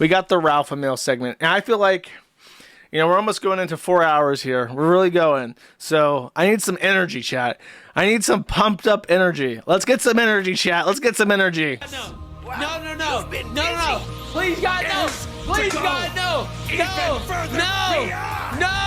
we got the Ralph and Mail segment. And I feel like, you know, we're almost going into 4 hours here. We're really going. So I need some energy, chat. I need some pumped up energy. Let's get some energy, chat. Let's get some energy. No. Please, God, no. Please, God, no. No.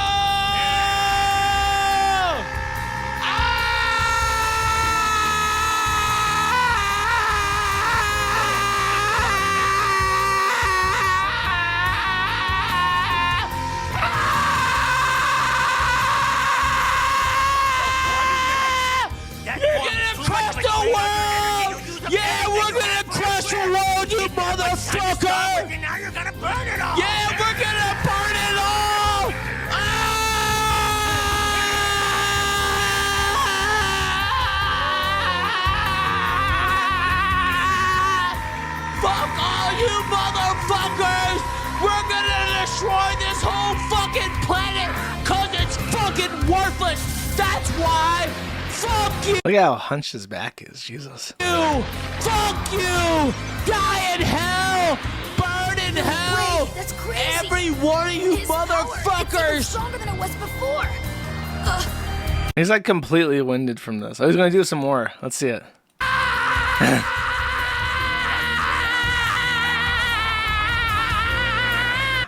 Motherfucker! Now you're gonna burn it all! Yeah, we're gonna burn it all! Fuck all you motherfuckers! We're gonna destroy this whole fucking planet cause it's fucking worthless! That's why! Fuck you! Look at how hunched his back is, Jesus. Fuck you! Die in hell! Burn in hell! Wait, that's crazy! Every one of you His motherfuckers! Power, it's stronger than it was before! He's like completely winded from this. Oh, he's gonna do some more. Let's see it.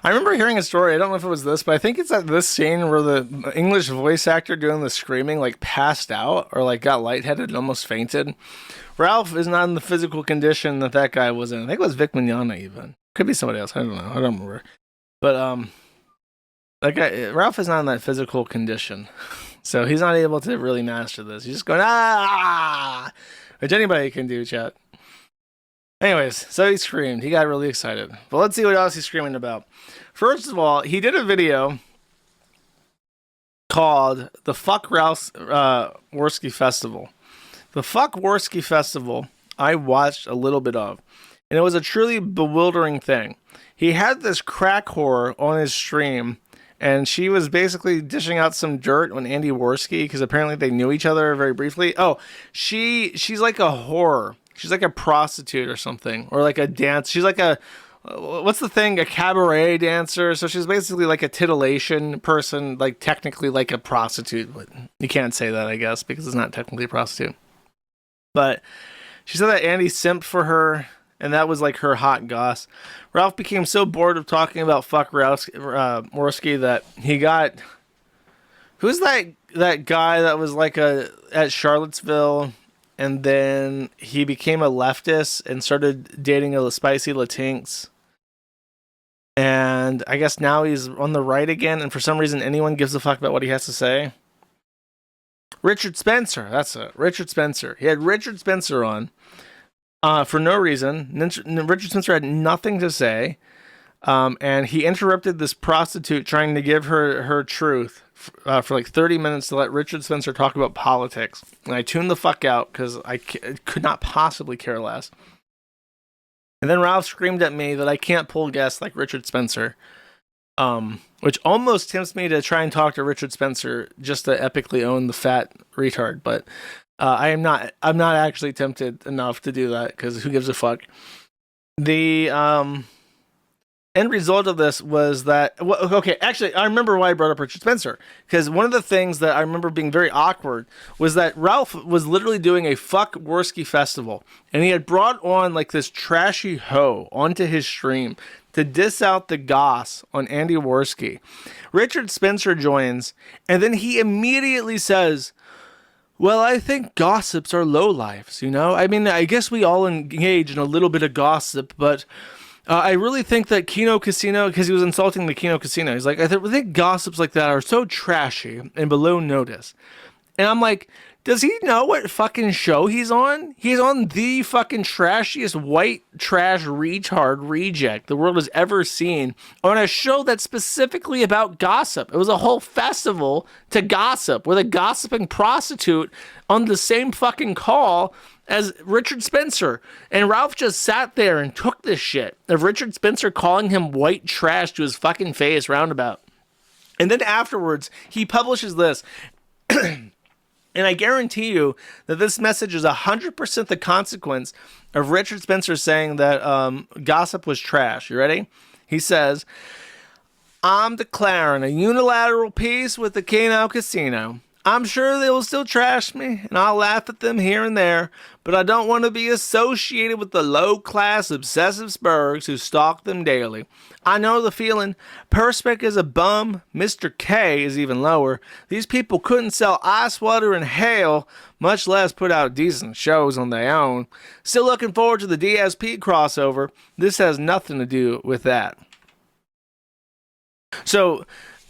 I remember hearing a story, I don't know if it was this, but I think it's at this scene where the English voice actor doing the screaming like passed out or like got lightheaded and almost fainted. Ralph is not in the physical condition that guy was in. I think it was Vic Mignogna even. Could be somebody else, I don't know, I don't remember. But that guy, Ralph is not in that physical condition. So he's not able to really master this. He's just going, ah! Which anybody can do, chat. Anyways, so he screamed. He got really excited. But let's see what else he's screaming about. First of all, he did a video called the Fuck Ralph Worski Festival. The Fuck Worski Festival, I watched a little bit of. And it was a truly bewildering thing. He had this crack whore on his stream. And she was basically dishing out some dirt on Andy Worski because apparently they knew each other very briefly. Oh, she's like a whore. She's like a prostitute or something, or like a dance. She's like a, what's the thing? A cabaret dancer. So she's basically like a titillation person, like technically like a prostitute. But you can't say that, I guess, because it's not technically a prostitute. But she said that Andy simped for her, and that was like her hot goss. Ralph became so bored of talking about fuck Worski that he got, who's that guy that was like at Charlottesville? And then he became a leftist and started dating a spicy Latinx. And I guess now he's on the right again. And for some reason, anyone gives a fuck about what he has to say. Richard Spencer. That's it. Richard Spencer. He had Richard Spencer on for no reason. Richard Spencer had nothing to say. And he interrupted this prostitute trying to give her truth for like 30 minutes to let Richard Spencer talk about politics. And I tuned the fuck out because I could not possibly care less. And then Ralph screamed at me that I can't pull guests like Richard Spencer, which almost tempts me to try and talk to Richard Spencer just to epically own the fat retard. But I'm not actually tempted enough to do that because who gives a fuck? The end result of this was that, well, okay, actually, I remember why I brought up Richard Spencer, because one of the things that I remember being very awkward was that Ralph was literally doing a fuck Worski festival, and he had brought on like this trashy hoe onto his stream to diss out the goss on Andy Worski. Richard Spencer joins, and then he immediately says, well, I think gossips are lowlifes, you know? I mean, I guess we all engage in a little bit of gossip, but I really think that Kino Casino, because he was insulting the Kino Casino, he's like, I think gossips like that are so trashy and below notice. And I'm like, does he know what fucking show he's on? He's on the fucking trashiest white trash retard reject the world has ever seen on a show that's specifically about gossip. It was a whole festival to gossip with a gossiping prostitute on the same fucking call as Richard Spencer. And Ralph just sat there and took this shit of Richard Spencer calling him white trash to his fucking face roundabout. And then afterwards, he publishes this. And I guarantee you that this message is 100% the consequence of Richard Spencer saying that gossip was trash. You ready? He says, I'm declaring a unilateral peace with the Kano Casino. I'm sure they will still trash me, and I'll laugh at them here and there, but I don't want to be associated with the low-class obsessive Spurgs who stalk them daily. I know the feeling. Perspec is a bum. Mr. K is even lower. These people couldn't sell ice water and hail, much less put out decent shows on their own. Still looking forward to the DSP crossover. This has nothing to do with that. So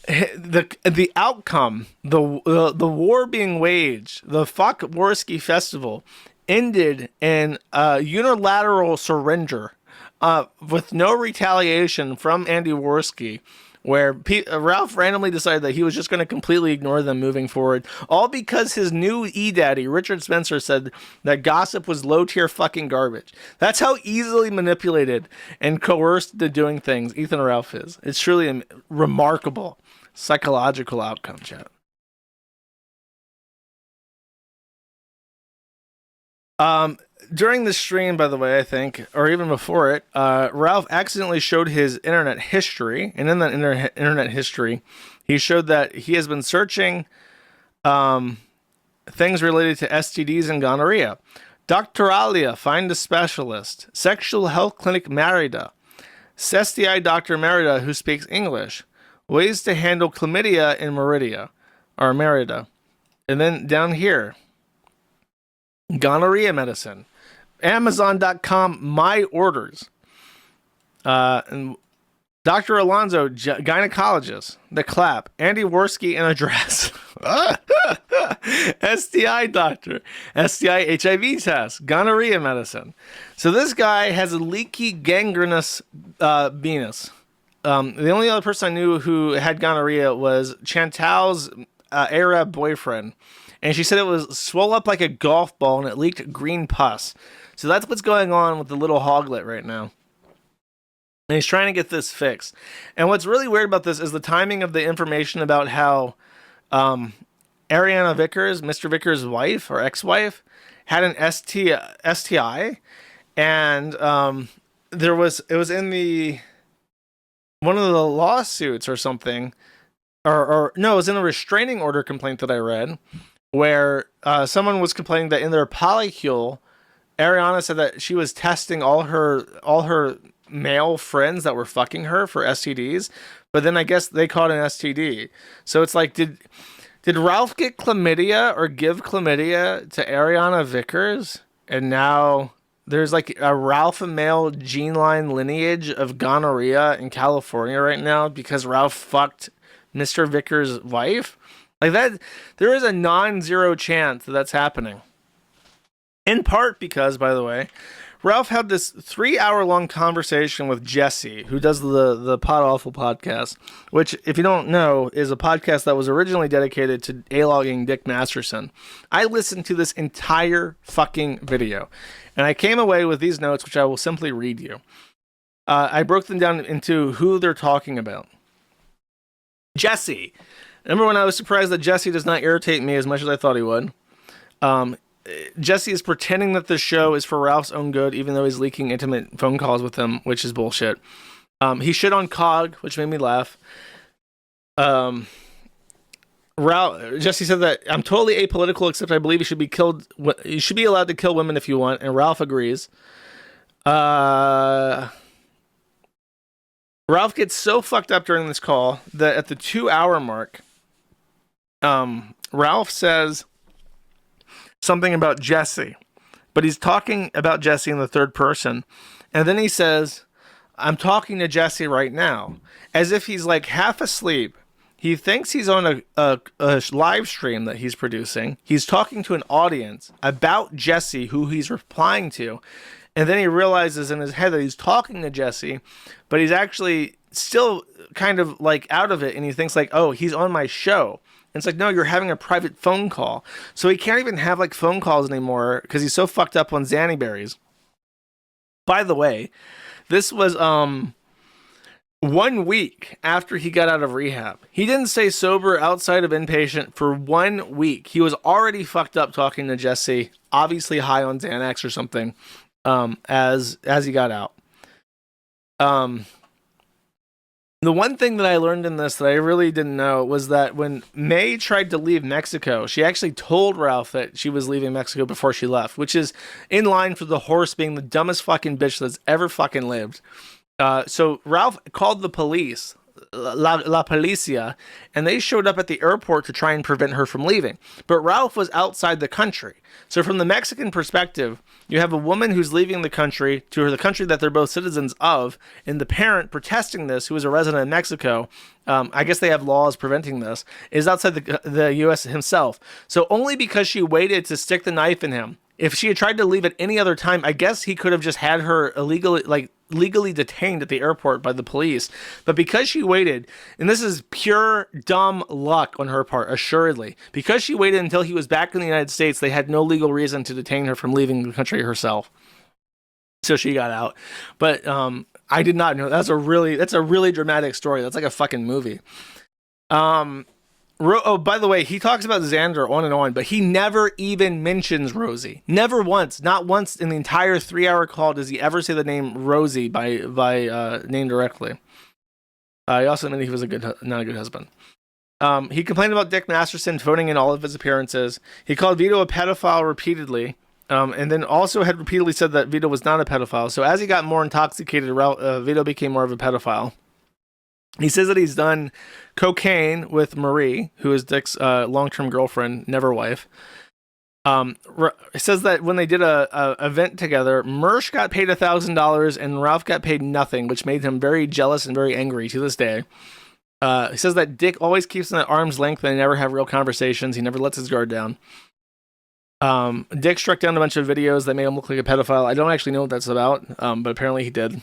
the outcome, the war being waged, the Fuck Worski Festival ended in a unilateral surrender with no retaliation from Andy Worski, where Ralph randomly decided that he was just going to completely ignore them moving forward, all because his new E-Daddy, Richard Spencer, said that gossip was low-tier fucking garbage. That's how easily manipulated and coerced into doing things Ethan Ralph is. It's truly a remarkable psychological outcome, chat. During the stream, by the way, I think, or even before it, Ralph accidentally showed his internet history, and in that internet history, he showed that he has been searching things related to STDs and gonorrhea. Dr. Alia, find a specialist. Sexual health clinic Merida. STI Dr. Merida who speaks English. Ways to handle chlamydia in Merida. And then down here, gonorrhea medicine. Amazon.com, my orders. And Dr. Alonzo, gynecologist, the clap. Andy Worski in a dress. STI doctor. STI HIV test. Gonorrhea medicine. So this guy has a leaky, gangrenous venus. The only other person I knew who had gonorrhea was Chantal's Arab boyfriend. And she said it was swole up like a golf ball and it leaked green pus. So that's what's going on with the little hoglet right now. And he's trying to get this fixed. And what's really weird about this is the timing of the information about how Ariana Vickers, Mr. Vickers' wife or ex-wife, had an STI. And it was in one of the lawsuits or something. Or no, it was in a restraining order complaint that I read, where someone was complaining that in their polycule, Ariana said that she was testing all her male friends that were fucking her for STDs, but then I guess they caught an STD. So it's like, did Ralph get chlamydia or give chlamydia to Ariana Vickers, and now there's like a Ralph male gene line lineage of gonorrhea in California right now because Ralph fucked Mr. Vickers' wife? Like that, there is a non-zero chance that that's happening. In part because, by the way, Ralph had this 3-hour-long conversation with Jesse, who does the Pod Awful podcast, which, if you don't know, is a podcast that was originally dedicated to A-logging Dick Masterson. I listened to this entire fucking video, and I came away with these notes, which I will simply read you. I broke them down into who they're talking about. Jesse. Remember when I was surprised that Jesse does not irritate me as much as I thought he would? Jesse is pretending that this show is for Ralph's own good, even though he's leaking intimate phone calls with him, which is bullshit. He shit on COG, which made me laugh. Jesse said that I'm totally apolitical, except I believe you should be killed. You should be allowed to kill women if you want, and Ralph agrees. Ralph gets so fucked up during this call that at the 2-hour mark, Ralph says something about Jesse, but he's talking about Jesse in the third person. And then he says, I'm talking to Jesse right now, as if he's like half asleep. He thinks he's on a live stream that he's producing. He's talking to an audience about Jesse, who he's replying to. And then he realizes in his head that he's talking to Jesse, but he's actually still kind of like out of it. And he thinks like, oh, he's on my show. And it's like, no, you're having a private phone call. So he can't even have like phone calls anymore because he's so fucked up on Xanny berries. By the way, this was 1 week after he got out of rehab. He didn't stay sober outside of inpatient for 1 week. He was already fucked up talking to Jesse, obviously high on Xanax or something, as he got out. The one thing that I learned in this that I really didn't know was that when May tried to leave Mexico, she actually told Ralph that she was leaving Mexico before she left, which is in line for the horse being the dumbest fucking bitch that's ever fucking lived. So Ralph called the police, La Policia, and they showed up at the airport to try and prevent her from leaving. But Ralph was outside the country. So from the Mexican perspective, you have a woman who's leaving the country to the country that they're both citizens of, and the parent protesting this, who is a resident of Mexico, I guess they have laws preventing this, is outside the U.S. himself. So only because she waited to stick the knife in him. If she had tried to leave at any other time, I guess he could have just had her legally detained at the airport by the police. But because she waited, and this is pure dumb luck on her part, assuredly, because she waited until he was back in the United States, they had no legal reason to detain her from leaving the country herself. So she got out. But I did not know. That's a really dramatic story. That's like a fucking movie. Oh, by the way, he talks about Xander on and on, but he never even mentions Rosie. Never once. Not once in the entire 3-hour call does he ever say the name Rosie by name directly. He also admitted he was not a good husband. He complained about Dick Masterson phoning in all of his appearances. He called Vito a pedophile repeatedly, and then also had repeatedly said that Vito was not a pedophile. So as he got more intoxicated, Vito became more of a pedophile. He says that he's done cocaine with Marie, who is Dick's long-term girlfriend, never wife. He says that when they did a event together, Mersch got paid $1,000 and Ralph got paid nothing, which made him very jealous and very angry to this day. He says that Dick always keeps them at arm's length and they never have real conversations. He never lets his guard down. Dick struck down a bunch of videos that made him look like a pedophile. I don't actually know what that's about, but apparently he did.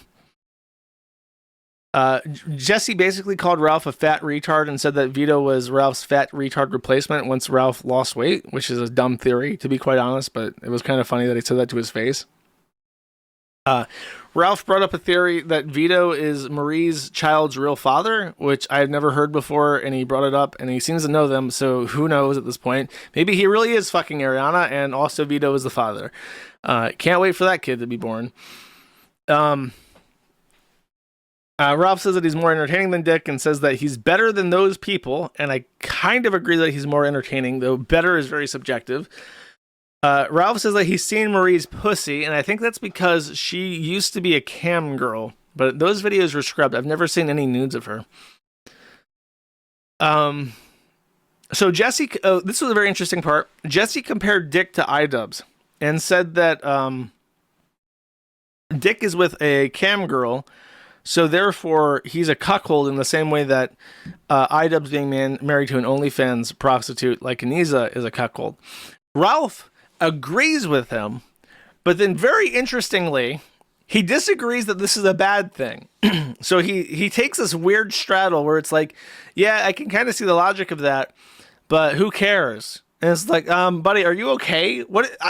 Jesse basically called Ralph a fat retard and said that Vito was Ralph's fat retard replacement once Ralph lost weight, which is a dumb theory, to be quite honest, but it was kind of funny that he said that to his face. Ralph brought up a theory that Vito is Marie's child's real father, which I've never heard before, and he brought it up, and he seems to know them, so who knows at this point. Maybe he really is fucking Ariana, and also Vito is the father. Can't wait for that kid to be born. Ralph says that he's more entertaining than Dick and says that he's better than those people, and I kind of agree that he's more entertaining, though better is very subjective. Ralph says that he's seen Marie's pussy, and I think that's because she used to be a cam girl, but those videos were scrubbed. I've never seen any nudes of her. So Jesse, this was a very interesting part. Jesse compared Dick to iDubbbz and said that Dick is with a cam girl, so therefore he's a cuckold in the same way that iDubbbz being married to an OnlyFans prostitute like Aniza is a cuckold. Ralph agrees with him, but then very interestingly, he disagrees that this is a bad thing. So he takes this weird straddle where it's like, yeah, I can kind of see the logic of that, but who cares? And it's like, buddy, are you okay?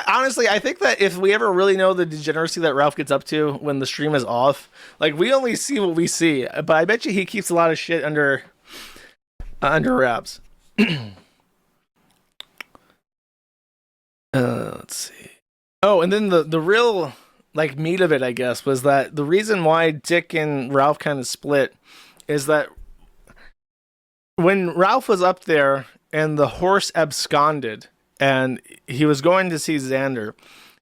Honestly, I think that if we ever really know the degeneracy that Ralph gets up to when the stream is off, like, we only see what we see. But I bet you he keeps a lot of shit under wraps. Let's see. Oh, and then the real, like, meat of it, I guess, was that the reason why Dick and Ralph kind of split is that when Ralph was up there and the horse absconded and he was going to see Xander,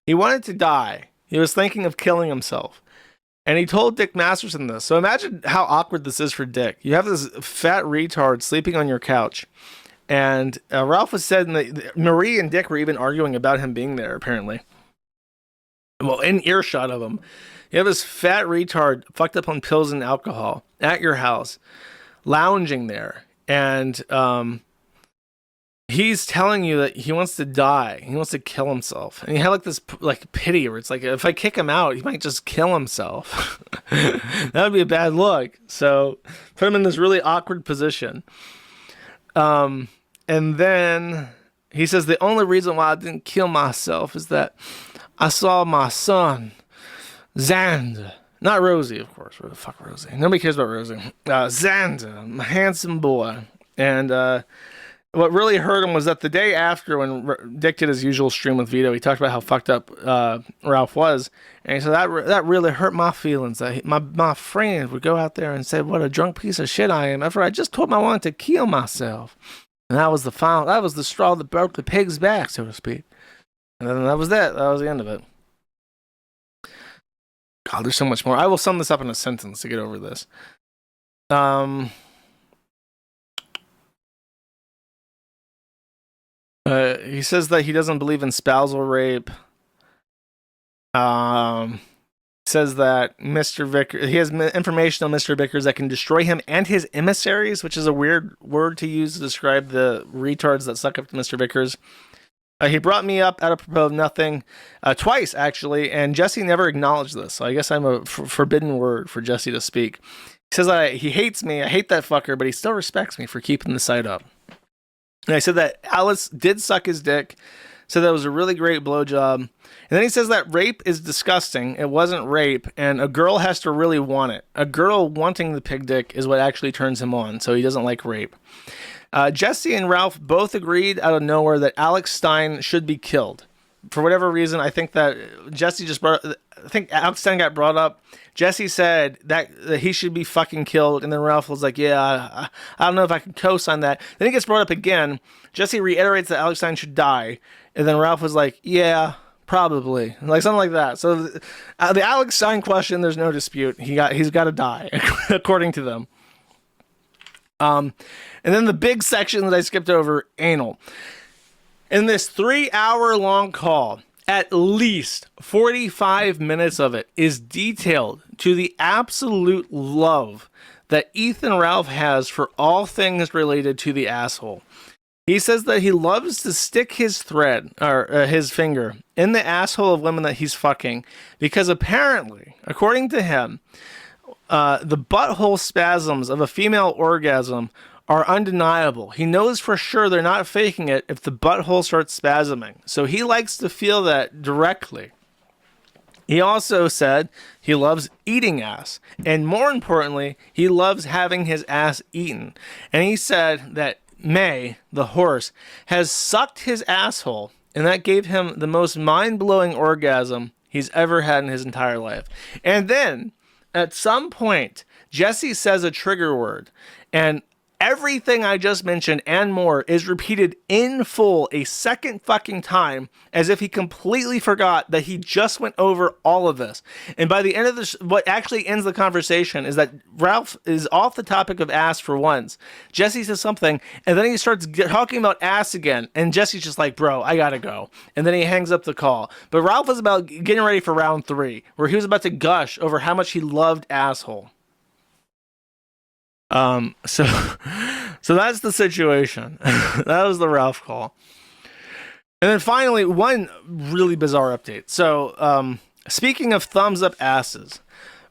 he wanted to die. He was thinking of killing himself. And he told Dick Masterson this. So imagine how awkward this is for Dick. You have this fat retard sleeping on your couch. And Ralph was said that Marie and Dick were even arguing about him being there, apparently. Well, in earshot of him. You have this fat retard fucked up on pills and alcohol at your house, lounging there. And he's telling you that he wants to die. He wants to kill himself. And he had like this like pity where it's like, if I kick him out, he might just kill himself. That would be a bad look. So put him in this really awkward position. And then he says the only reason why I didn't kill myself is that I saw my son, Xander. Not Rosie, of course. Where the fuck Rosie? Nobody cares about Rosie. Xander, my handsome boy. And what really hurt him was that the day after, when Dick did his usual stream with Vito, he talked about how fucked up Ralph was, and he said that really hurt my feelings. That my friends would go out there and say what a drunk piece of shit I am after I just told him I wanted to kill myself, and that was the straw that broke the pig's back, so to speak. And then that was that. That was the end of it. God, there's so much more. I will sum this up in a sentence to get over this. He says that he doesn't believe in spousal rape. Says that Mr. Vickers, he has information on Mr. Vickers that can destroy him and his emissaries, which is a weird word to use to describe the retards that suck up to Mr. Vickers. He brought me up apropos of nothing twice, actually, and Jesse never acknowledged this. So I guess I'm a forbidden word for Jesse to speak. He says he hates me. I hate that fucker, but he still respects me for keeping the site up. And I said that Alice did suck his dick. Said that was a really great blowjob. And then he says that rape is disgusting. It wasn't rape. And a girl has to really want it. A girl wanting the pig dick is what actually turns him on. So he doesn't like rape. Jesse and Ralph both agreed out of nowhere that Alex Stein should be killed. For whatever reason, I think that Jesse just brought up, I think Alex Stein got brought up. Jesse said that he should be fucking killed. And then Ralph was like, yeah, I don't know if I can co-sign that. Then he gets brought up again. Jesse reiterates that Alex Stein should die. And then Ralph was like, yeah, probably. Like something like that. So the Alex Stein question, there's no dispute. He's got to die, according to them. And then the big section that I skipped over, anal. In this 3-hour-long call, at least 45 minutes of it is detailed to the absolute love that Ethan Ralph has for all things related to the asshole. He says that he loves to stick his thread, or his finger, in the asshole of women that he's fucking, because apparently, according to him, the butthole spasms of a female orgasm are undeniable. He knows for sure they're not faking it if the butthole starts spasming. So he likes to feel that directly. He also said he loves eating ass. And more importantly, he loves having his ass eaten. And he said that May, the horse, has sucked his asshole, and that gave him the most mind-blowing orgasm he's ever had in his entire life. And then, at some point, Jesse says a trigger word, and everything I just mentioned and more is repeated in full a second fucking time, as if he completely forgot that he just went over all of this. And by the end of this, what actually ends the conversation is that Ralph is off the topic of ass for once. Jesse says something, and then he starts talking about ass again, and Jesse's just like, bro, I gotta go. And then he hangs up the call. But Ralph was about getting ready for round 3, where he was about to gush over how much he loved asshole. So that's the situation. That was the Ralph call. And then finally, one really bizarre update. So, speaking of thumbs up asses,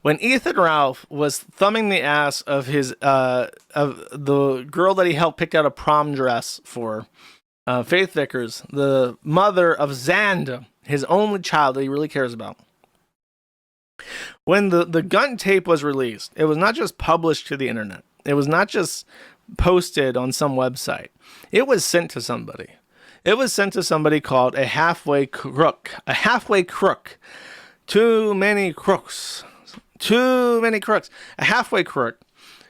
when Ethan Ralph was thumbing the ass of his, of the girl that he helped pick out a prom dress for, Faith Vickers, the mother of Xanda, his only child that he really cares about. When the gun tape was released, it was not just published to the internet. It was not just posted on some website. It was sent to somebody. It was sent to somebody called a halfway crook. A halfway crook. Too many crooks. Too many crooks. A halfway crook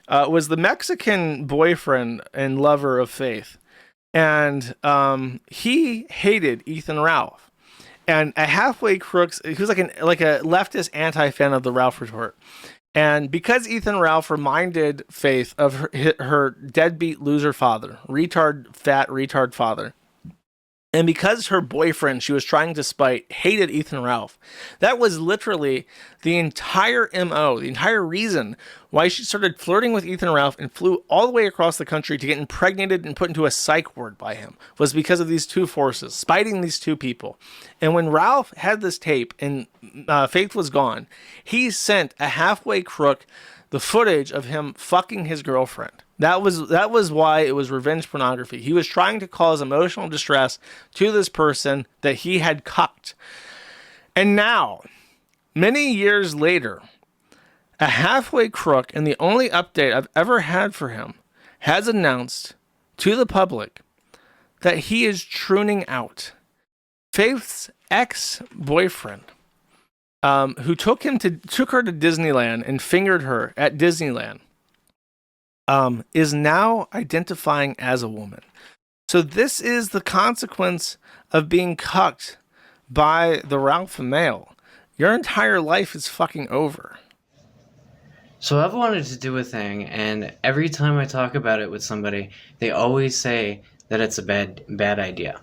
was the Mexican boyfriend and lover of Faith. And he hated Ethan Ralph. And a halfway crook, he was like a leftist anti-fan of the Ralph retort. And because Ethan Ralph reminded Faith of her deadbeat loser father, fat retard father, and because her boyfriend she was trying to spite hated Ethan Ralph, that was literally the entire MO, the entire reason why she started flirting with Ethan Ralph and flew all the way across the country to get impregnated and put into a psych ward by him, was because of these two forces, spiting these two people. And when Ralph had this tape and Faith was gone, he sent a halfway crook the footage of him fucking his girlfriend. That was why it was revenge pornography. He was trying to cause emotional distress to this person that he had cucked. And now, many years later, a halfway crook, and the only update I've ever had for him, has announced to the public that he is pruning out. Faith's ex-boyfriend, who took her to Disneyland and fingered her at Disneyland, is now identifying as a woman. So this is the consequence of being cucked by the alpha male. Your entire life is fucking over. So I've wanted to do a thing, and every time I talk about it with somebody, they always say that it's a bad idea.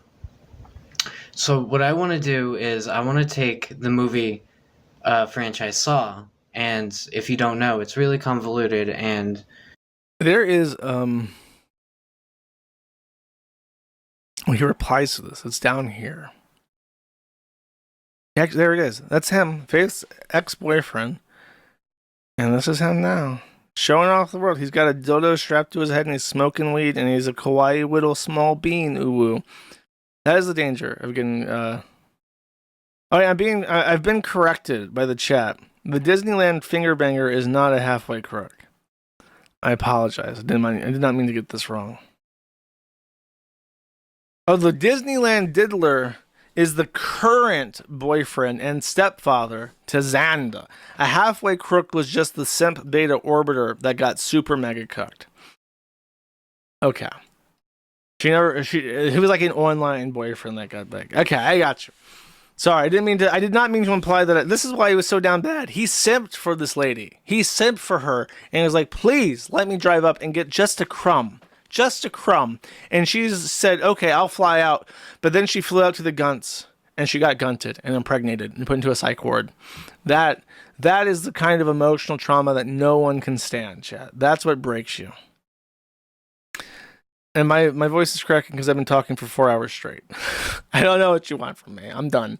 So what I want to do is I want to take the movie franchise Saw, and if you don't know, it's really convoluted, and there is he replies to this. It's down here. Actually, there it is. That's him, Faith's ex-boyfriend. And this is him now. Showing off the world. He's got a dildo strapped to his head and he's smoking weed and he's a kawaii little small bean. Ooh. That is the danger of getting Oh yeah, I've been corrected by the chat. The Disneyland finger banger is not a halfway crook. I apologize. I did not mean to get this wrong. Oh, the Disneyland diddler is the current boyfriend and stepfather to Xanda. A halfway crook was just the simp beta orbiter that got super mega cooked. Okay. He was like an online boyfriend that got big. Okay, I got you. Sorry, I did not mean to imply that. This is why he was so down bad. He simped for this lady. He simped for her and he was like, please let me drive up and get just a crumb. Just a crumb. And she said, okay, I'll fly out. But then she flew out to the gunts and she got gunted and impregnated and put into a psych ward. That is the kind of emotional trauma that no one can stand, chat. That's what breaks you. And my voice is cracking because I've been talking for 4 hours straight. I don't know what you want from me. I'm done.